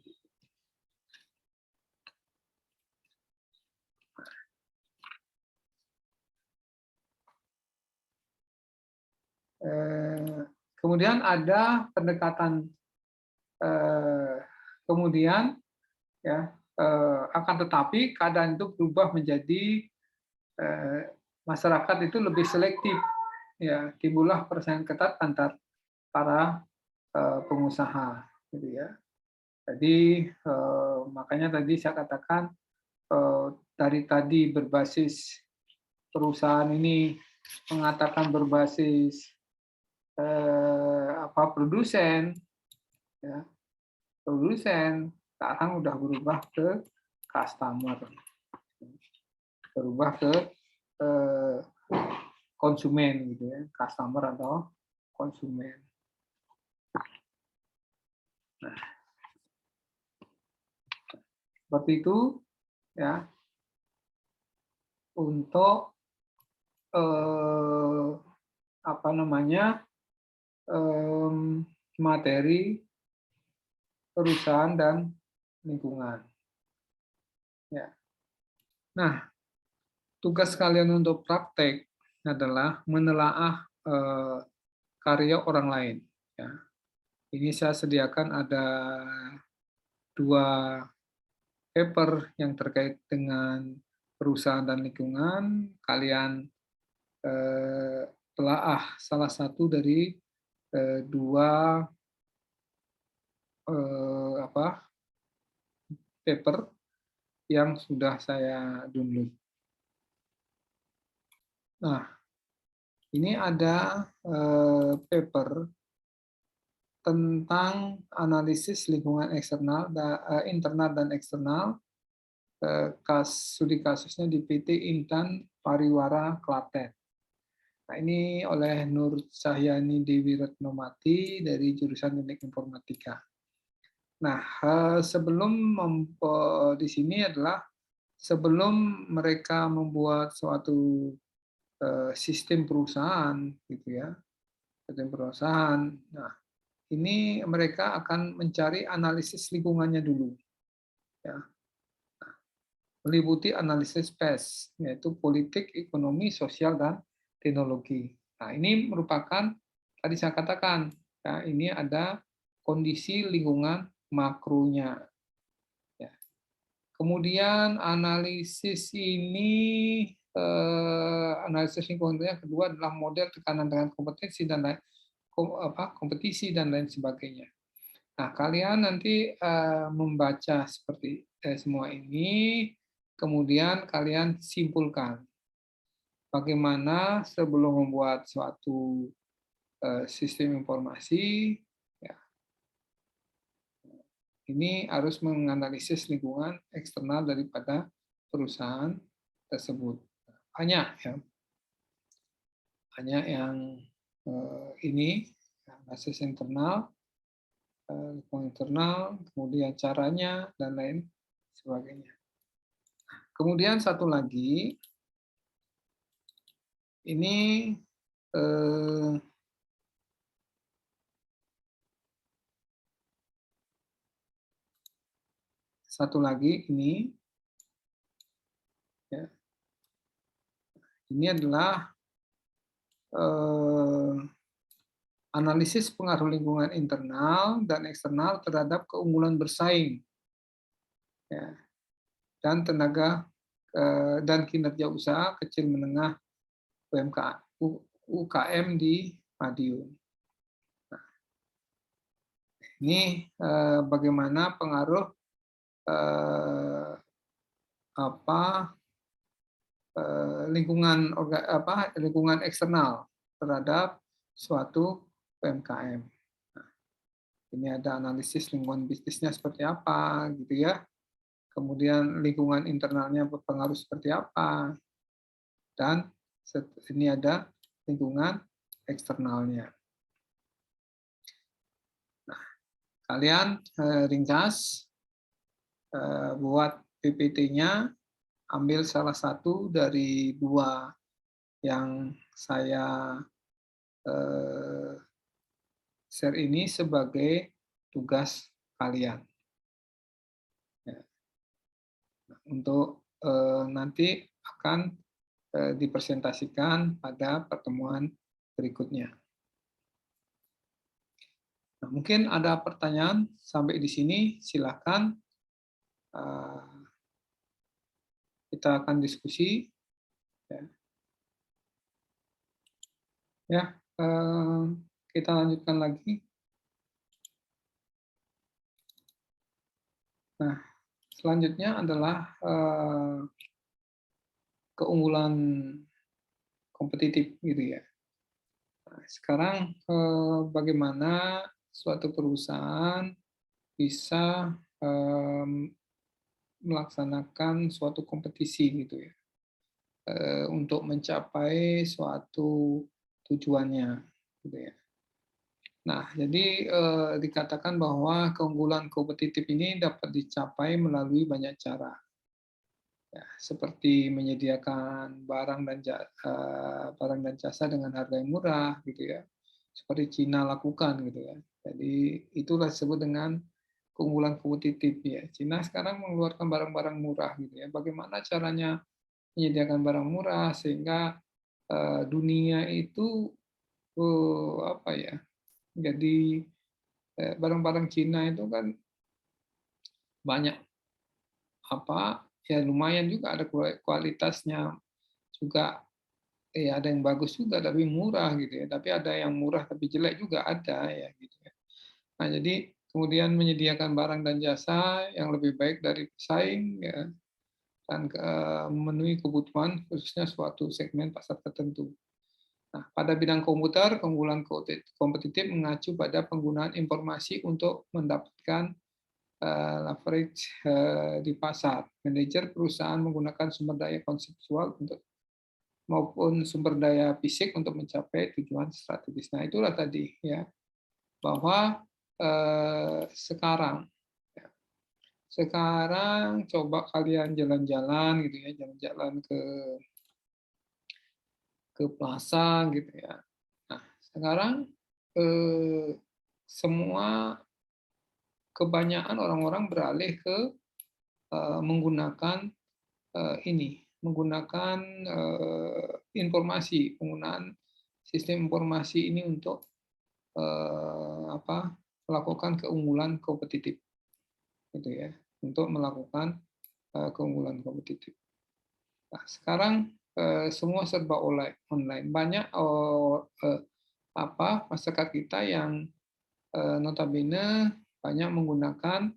Kemudian ada pendekatan kemudian ya akan tetapi keadaan itu berubah menjadi masyarakat itu lebih selektif, ya timbullah persaingan ketat antar para pengusaha, gitu ya. Jadi makanya tadi saya katakan dari tadi berbasis perusahaan ini mengatakan berbasis produsen, ya, produsen sekarang udah berubah ke customer, berubah ke konsumen gitu ya, customer atau konsumen. Nah, seperti itu ya untuk materi perusahaan dan lingkungan. Ya. Nah, tugas kalian untuk praktek adalah menelaah karya orang lain. Ya. Ini saya sediakan ada 2 paper yang terkait dengan perusahaan dan lingkungan. Kalian telaah salah satu dari 2 paper yang sudah saya download. Nah, ini ada paper tentang analisis lingkungan eksternal, internal dan eksternal. Studi kasusnya di PT Intan Pariwara Klaten. Nah, ini oleh Nur Cahyani Dewi Retnomati dari jurusan Teknik Informatika. Nah, sebelum di sini adalah sebelum mereka membuat suatu sistem perusahaan, gitu ya, sistem perusahaan. Nah, ini mereka akan mencari analisis lingkungannya dulu, ya, meliputi analisis PES, yaitu politik, ekonomi, sosial, dan teknologi. Nah, ini merupakan tadi saya katakan, ya, ini ada kondisi lingkungan makronya. Ya. Kemudian analisis ini analisis lingkungan yang kedua adalah model tekanan dengan kompetisi dan lain sebagainya. Nah, kalian nanti membaca seperti semua ini, kemudian kalian simpulkan bagaimana sebelum membuat suatu sistem informasi, ya, ini harus menganalisis lingkungan eksternal daripada perusahaan tersebut. Banyak ya, banyak yang ini analisis internal, lingkungan internal, kemudian caranya dan lain sebagainya. Kemudian satu lagi, ini satu lagi ini ya, ini adalah analisis pengaruh lingkungan internal dan eksternal terhadap keunggulan bersaing ya, dan tenaga dan kinerja usaha kecil menengah UKM di Madiun. Nah, ini bagaimana pengaruh lingkungan eksternal terhadap suatu UMKM. Nah, ini ada analisis lingkungan bisnisnya seperti apa, gitu ya. Kemudian lingkungan internalnya berpengaruh seperti apa, dan ini ada lingkungan eksternalnya. Nah, kalian ringkas buat PPT-nya, ambil salah satu dari dua yang saya share ini sebagai tugas kalian. Ya. Nah, untuk nanti akan dipresentasikan pada pertemuan berikutnya. Nah, mungkin ada pertanyaan sampai di sini, silakan kita akan diskusi. Ya, kita lanjutkan lagi. Nah, selanjutnya adalah keunggulan kompetitif, gitu ya. Nah, sekarang bagaimana suatu perusahaan bisa melaksanakan suatu kompetisi, gitu ya, untuk mencapai suatu tujuannya, gitu ya. Nah, jadi dikatakan bahwa keunggulan kompetitif ini dapat dicapai melalui banyak cara. Ya, seperti menyediakan barang dan jasa dengan harga yang murah, gitu ya, seperti Cina lakukan, gitu ya. Jadi itulah disebut dengan keunggulan kompetitif ya. Cina sekarang mengeluarkan barang-barang murah, gitu ya. Bagaimana caranya menyediakan barang murah sehingga dunia itu apa ya? Jadi barang-barang Cina itu kan banyak ya lumayan juga, ada kualitasnya juga, ada yang bagus juga tapi murah, gitu ya. Tapi ada yang murah tapi jelek juga ada ya, gitu ya. Nah, jadi kemudian menyediakan barang dan jasa yang lebih baik dari pesaing ya, dan memenuhi kebutuhan khususnya suatu segmen pasar tertentu. Nah, pada bidang komputer, keunggulan kompetitif mengacu pada penggunaan informasi untuk mendapatkan leverage di pasar. Manajer perusahaan menggunakan sumber daya konseptual maupun sumber daya fisik untuk mencapai tujuan strategis. Nah, itulah tadi ya, bahwa sekarang coba kalian jalan-jalan, gitu ya, jalan-jalan ke plaza, gitu ya. Nah, sekarang semua kebanyakan orang-orang beralih ke menggunakan menggunakan informasi, penggunaan sistem informasi ini untuk melakukan keunggulan kompetitif, gitu ya, untuk melakukan keunggulan kompetitif. Nah, sekarang semua serba online. Banyak masyarakat kita yang notabene banyak menggunakan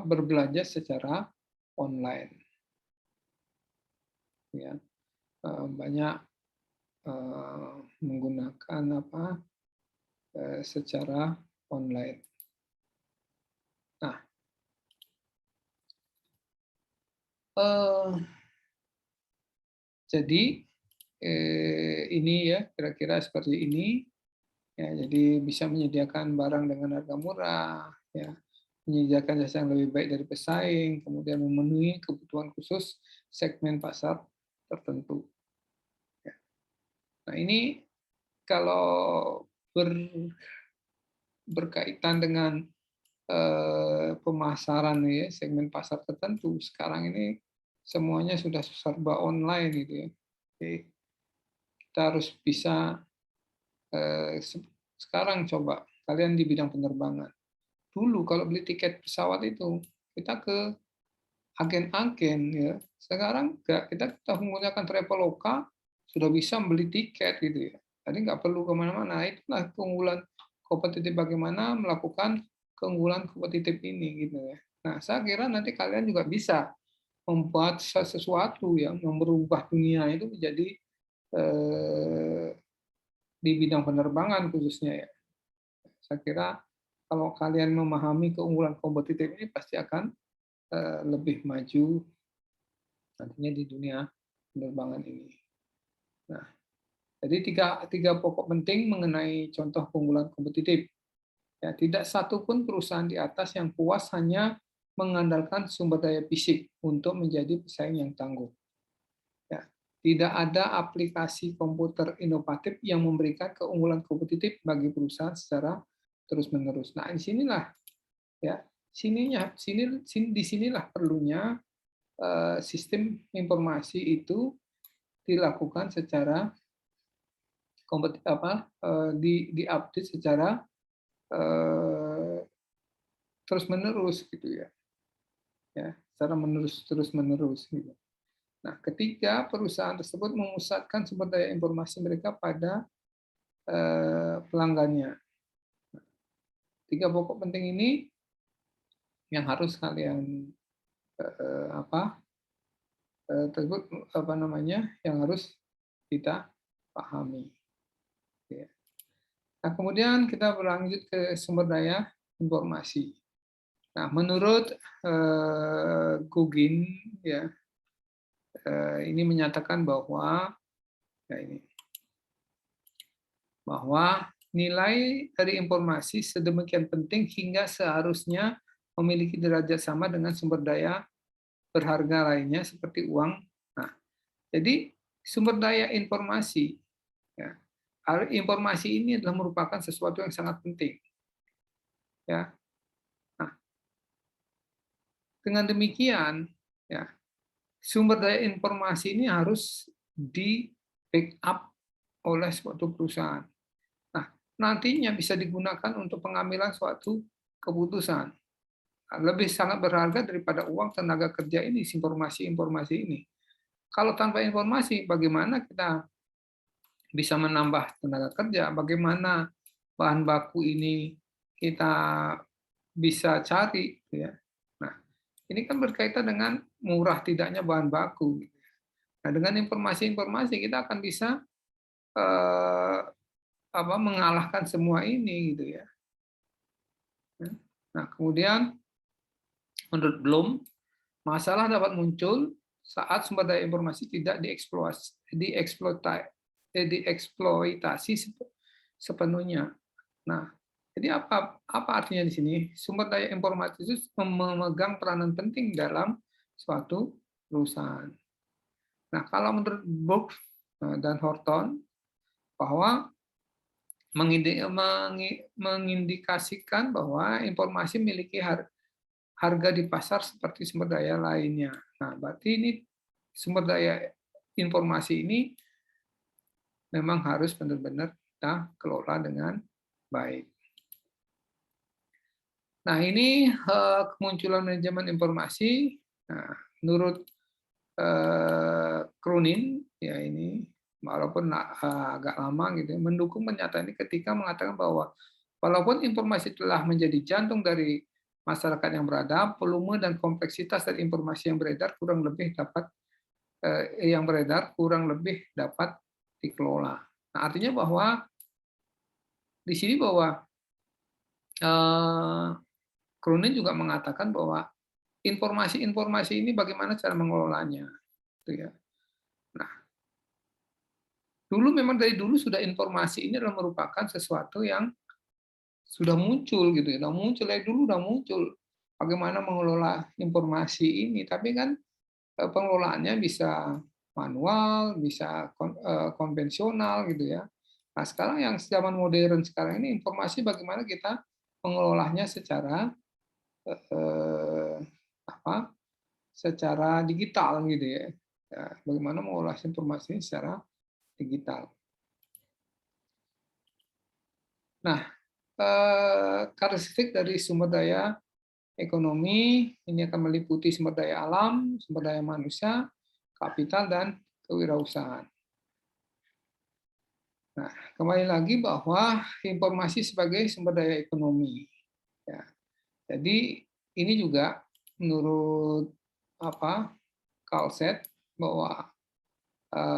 berbelanja secara online, ya, banyak menggunakan secara online. Eh, jadi ini ya kira-kira seperti ini. Ya, jadi bisa menyediakan barang dengan harga murah, ya, menyediakan jasa yang lebih baik dari pesaing, kemudian memenuhi kebutuhan khusus segmen pasar tertentu. Ya. Nah ini kalau berkaitan dengan pemasaran ya segmen pasar tertentu, sekarang ini semuanya sudah serba online gitu ya. Jadi kita harus bisa sekarang coba kalian di bidang penerbangan. Dulu kalau beli tiket pesawat itu kita ke agen-agen ya. Sekarang enggak, kita menggunakan Traveloka sudah bisa beli tiket gitu ya. Jadi nggak perlu kemana-mana. Itulah keunggulan kompetitif bagaimana melakukan keunggulan kompetitif ini gitu ya. Nah, saya kira nanti kalian juga bisa membuat sesuatu yang merubah dunia itu menjadi di bidang penerbangan khususnya ya. Saya kira kalau kalian memahami keunggulan kompetitif ini pasti akan lebih maju nantinya di dunia penerbangan ini. Nah, jadi tiga pokok penting mengenai contoh keunggulan kompetitif. Ya, tidak satu pun perusahaan di atas yang puas hanya mengandalkan sumber daya fisik untuk menjadi pesaing yang tangguh. Ya, tidak ada aplikasi komputer inovatif yang memberikan keunggulan kompetitif bagi perusahaan secara terus-menerus. Nah, disinilah ya, disinilah perlunya sistem informasi itu dilakukan secara diupdate secara terus menerus gitu ya, secara terus menerus gitu. Nah, ketika perusahaan tersebut memusatkan sumber daya informasi mereka pada pelanggannya, tiga pokok penting ini yang harus kalian tersebut yang harus kita pahami. Nah, kemudian kita berlanjut ke sumber daya informasi. Nah, menurut Gugin ya ini menyatakan bahwa bahwa nilai dari informasi sedemikian penting hingga seharusnya memiliki derajat sama dengan sumber daya berharga lainnya seperti uang. Nah, jadi sumber daya informasi, ya, informasi ini adalah merupakan sesuatu yang sangat penting. Ya, nah, dengan demikian, ya, sumber daya informasi ini harus di backup oleh suatu perusahaan. Nah, nantinya bisa digunakan untuk pengambilan suatu keputusan. Lebih sangat berharga daripada uang tenaga kerja ini, informasi-informasi ini. Kalau tanpa informasi, bagaimana kita bisa menambah tenaga kerja? Bagaimana bahan baku ini kita bisa cari? Ya. Nah, ini kan berkaitan dengan murah tidaknya bahan baku. Nah, dengan informasi-informasi kita akan bisa mengalahkan semua ini, gitu ya. Nah, kemudian menurut Bloom, masalah dapat muncul saat sumber daya informasi tidak dieksploitasi sepenuhnya. Nah, jadi apa artinya di sini? Sumber daya informasi itu memegang peranan penting dalam suatu perusahaan. Nah, kalau menurut Brooks dan Horton, bahwa mengindikasikan bahwa informasi memiliki harga di pasar seperti sumber daya lainnya. Nah, berarti ini sumber daya informasi ini memang harus benar-benar kita kelola dengan baik. Nah, ini kemunculan manajemen informasi. Nah, menurut Cronin, ya ini walaupun agak lama gitu, mendukung pernyataan ini ketika mengatakan bahwa walaupun informasi telah menjadi jantung dari masyarakat yang beradab, volume dan kompleksitas dari informasi yang beredar kurang lebih dapat dikelola. Nah, artinya bahwa di sini bahwa Cronin juga mengatakan bahwa informasi-informasi ini bagaimana cara mengelolanya, gitu ya. Nah, dulu memang dari dulu sudah informasi ini adalah merupakan sesuatu yang sudah muncul gitu ya, udah muncul dari dulu udah muncul. Bagaimana mengelola informasi ini, tapi kan pengelolaannya bisa manual, bisa konvensional gitu ya. Nah, sekarang yang zaman modern sekarang ini informasi bagaimana kita mengelolanya secara eh, apa? Secara digital gitu ya. Ya, bagaimana mengolah informasi secara digital. Nah, karakteristik dari sumber daya ekonomi ini akan meliputi sumber daya alam, sumber daya manusia, kapital, dan kewirausahaan. Nah, kembali lagi bahwa informasi sebagai sumber daya ekonomi. Ya. Jadi ini juga menurut Kalset bahwa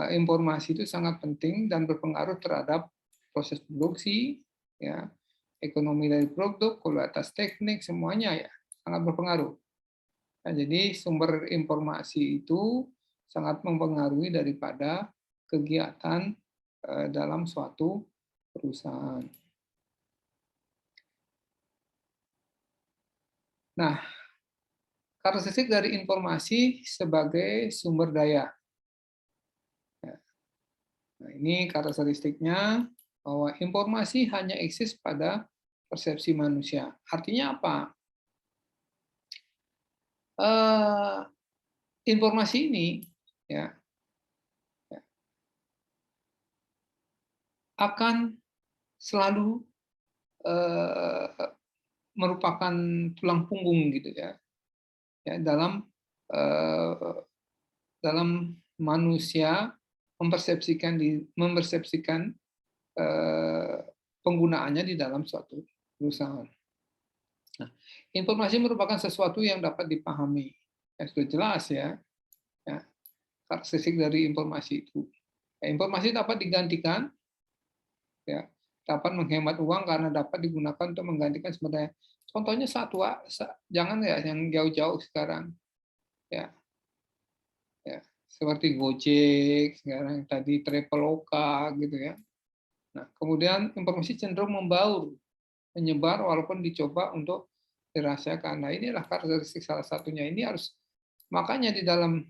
informasi itu sangat penting dan berpengaruh terhadap proses produksi, ya, ekonomi dari produk, kualitas teknik, semuanya ya sangat berpengaruh. Nah, jadi sumber informasi itu sangat mempengaruhi daripada kegiatan dalam suatu perusahaan. Nah, karakteristik dari informasi sebagai sumber daya. Nah, ini karakteristiknya bahwa informasi hanya eksis pada persepsi manusia. Artinya apa? Informasi ini ya akan selalu merupakan tulang punggung gitu ya, dalam dalam manusia mempersepsikan penggunaannya di dalam suatu perusahaan. Nah, informasi merupakan sesuatu yang dapat dipahami. Ya, sudah jelas ya, karakteristik dari informasi itu. Ya, informasi dapat digantikan, ya, dapat menghemat uang karena dapat digunakan untuk menggantikan sumber daya. Contohnya jangan ya yang jauh-jauh sekarang, ya, seperti Gojek sekarang tadi Traveloka gitu ya. Nah, kemudian informasi cenderung membaur, menyebar walaupun dicoba untuk dirahasiakan. Nah, inilah karakteristik salah satunya. Ini harus makanya di dalam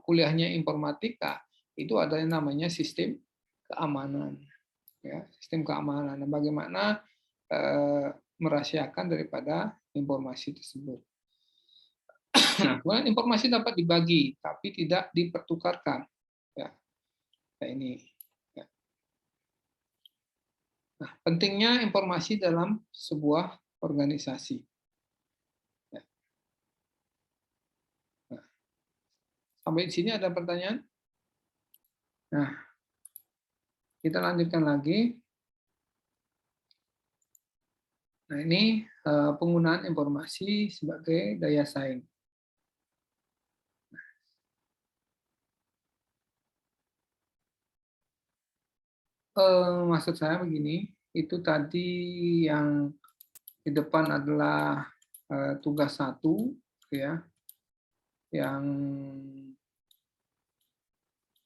kuliahnya informatika itu ada yang namanya sistem keamanan, ya, sistem keamanan. Nah, bagaimana merahasiakan daripada informasi tersebut. Nah, kemudian informasi dapat dibagi tapi tidak dipertukarkan. Ya, ini. Ya. Nah, pentingnya informasi dalam sebuah organisasi. Ya. Nah, sampai di sini ada pertanyaan? Nah, kita lanjutkan lagi. Nah, ini penggunaan informasi sebagai daya saing. Maksud saya begini, itu tadi yang di depan adalah tugas 1, ya, yang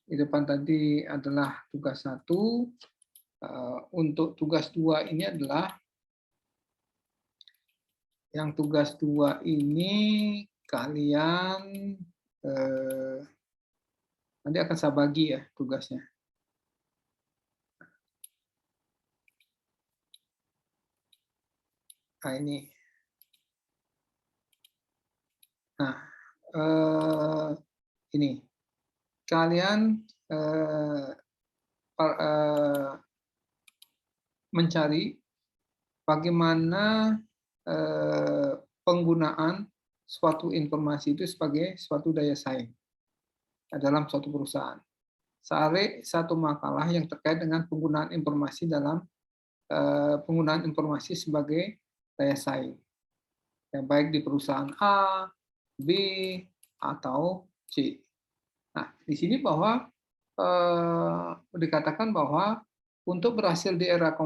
di depan tadi adalah tugas 1. Untuk tugas 2 ini adalah yang tugas 2 ini kalian nanti akan saya bagi ya tugasnya. Nah, ini. Nah, ini. Kalian mencari bagaimana penggunaan suatu informasi itu sebagai suatu daya saing dalam suatu perusahaan. Cari satu makalah yang terkait dengan penggunaan informasi dalam penggunaan informasi sebagai daya saing, yang baik di perusahaan A, B, atau C. Nah, di sini bahwa dikatakan bahwa untuk berhasil di era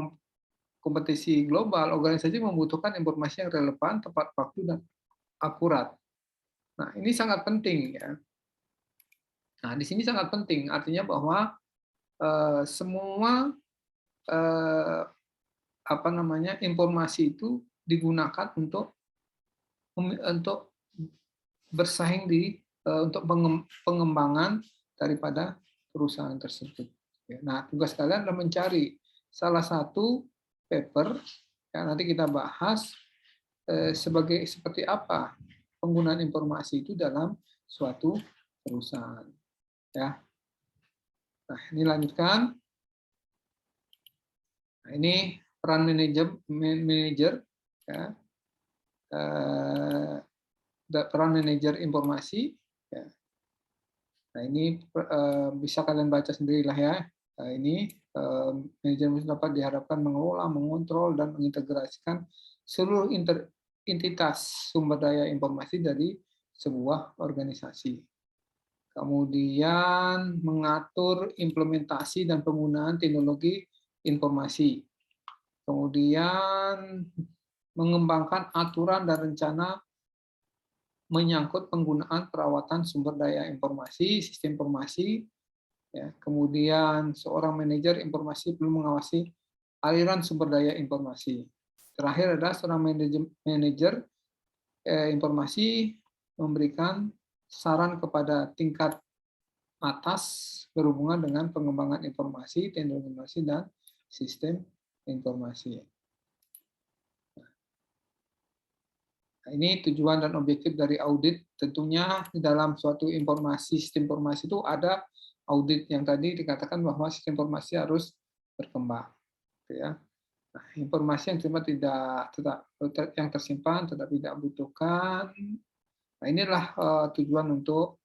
kompetisi global, organisasi membutuhkan informasi yang relevan, tepat waktu, dan akurat. Nah, ini sangat penting ya. Nah, di sini sangat penting, artinya bahwa semua apa namanya informasi itu digunakan untuk bersaing untuk pengembangan daripada perusahaan tersebut. Nah, tugas kalian adalah mencari salah satu paper yang nanti kita bahas seperti apa penggunaan informasi itu dalam suatu perusahaan. Ya. Nah, ini lanjutkan. Nah, ini peran manajer ya. Peran manajer informasi. Ya. Nah, ini bisa kalian baca sendirilah ya. Nah, ini manajemen dapat diharapkan mengelola, mengontrol, dan mengintegrasikan seluruh entitas sumber daya informasi dari sebuah organisasi. Kemudian mengatur implementasi dan penggunaan teknologi informasi. Kemudian mengembangkan aturan dan rencana menyangkut penggunaan perawatan sumber daya informasi, sistem informasi. Ya, kemudian seorang manajer informasi perlu mengawasi aliran sumber daya informasi. Terakhir adalah seorang manajer informasi memberikan saran kepada tingkat atas berhubungan dengan pengembangan informasi, teknologi informasi, dan sistem informasi. Nah, ini tujuan dan objektif dari audit. Tentunya di dalam suatu sistem informasi itu ada audit yang tadi dikatakan bahwa sistem informasi harus berkembang. Ya. Nah, informasi yang tersimpan tetap tidak butuhkan. Nah, inilah tujuan untuk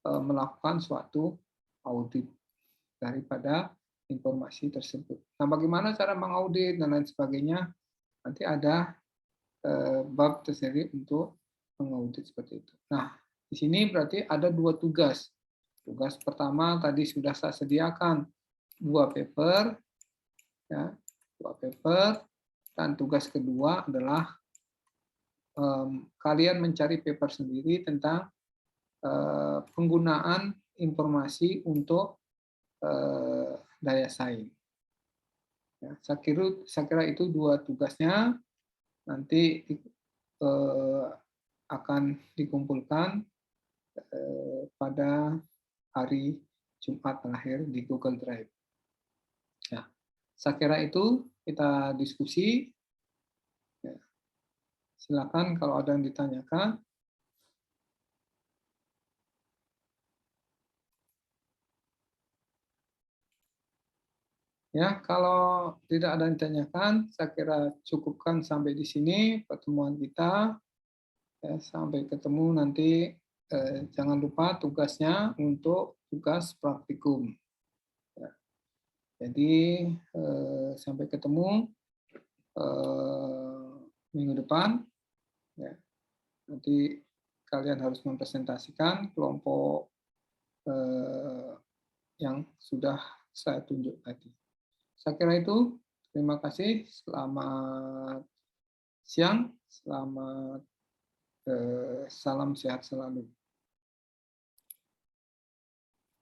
melakukan suatu audit daripada informasi tersebut. Nah, bagaimana cara mengaudit dan lain sebagainya? Nanti ada bab tersendiri untuk mengaudit seperti itu. Nah, di sini berarti ada dua tugas. Tugas pertama tadi sudah saya sediakan dua paper, ya, dua paper, dan tugas kedua adalah kalian mencari paper sendiri tentang penggunaan informasi untuk daya saing. Ya, saya kira itu dua tugasnya. Nanti akan dikumpulkan pada hari Jumat terakhir di Google Drive. Ya, saya kira itu kita diskusi. Ya, silakan kalau ada yang ditanyakan. Ya, kalau tidak ada yang ditanyakan, saya kira cukupkan sampai di sini pertemuan kita. Ya, sampai ketemu nanti. Jangan lupa tugasnya untuk tugas praktikum. Ya. Jadi sampai ketemu minggu depan. Ya. Nanti kalian harus mempresentasikan kelompok yang sudah saya tunjuk tadi. Saya kira itu. Terima kasih. Selamat siang. Selamat salam sehat selalu.